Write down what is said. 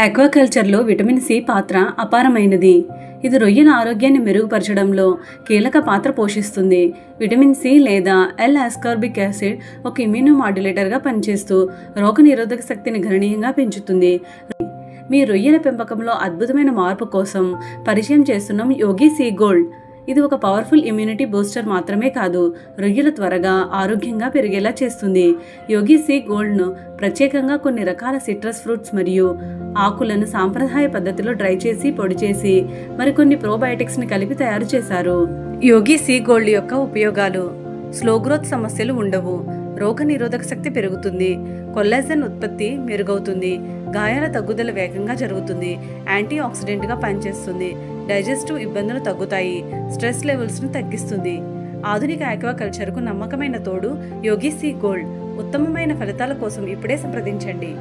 ఆక్వాకల్చర్లో vitamin C పాత్ర అపారమైనది. ఇది రొయ్యల ఆరోగ్యాన్ని మెరుగుపరచడంలో కీలక పాత్ర పోషిస్తుంది. విటమిన్ సి లేదా ఎల్-ఆస్కార్బిక్ యాసిడ్ ఒక ఇమ్యూనోమాడ్యులేటర్గా పనిచేస్తూ రోగనిరోధక శక్తిని గణనీయంగా పెంచుతుంది. మీ రొయ్యల పెంపకంలో అద్భుతమైన మార్పు కోసం పరిచయం చేస్తున్నాం యోగి సీ గోల్డ్. ఇది ఒక పవర్ఫుల్ ఇమ్యూనిటీ బూస్టర్ మాత్రమే కాదు, రొయ్యలు త్వరగా ఆరోగ్యంగా పెరిగేలా చేస్తుంది. యోగి సీ గోల్డ్ను ప్రత్యేకంగా కొన్ని రకాల సిట్రస్ ఫ్రూట్స్ మరియు ఆకులను సాంప్రదాయ పద్ధతిలో డ్రై చేసి పొడి చేసి మరికొన్ని ప్రోబయోటిక్స్ని కలిపి తయారు చేశారు. యోగి సీ గోల్డ్ యొక్క ఉపయోగాలు: స్లో గ్రోత్ సమస్యలు ఉండవు, రోగ నిరోధక శక్తి పెరుగుతుంది, కొల్లాజెన్ ఉత్పత్తి మెరుగవుతుంది, గాయాల తగ్గుదల వేగంగా జరుగుతుంది, యాంటీ ఆక్సిడెంట్గా పనిచేస్తుంది, డైజెస్టివ్ ఇబ్బందులు తగ్గుతాయి, స్ట్రెస్ లెవెల్స్ను తగ్గిస్తుంది. ఆధునిక ఆక్వాకల్చర్కు నమ్మకమైన తోడు యోగి సీ గోల్డ్. ఉత్తమమైన ఫలితాల కోసం ఇప్పుడే సంప్రదించండి.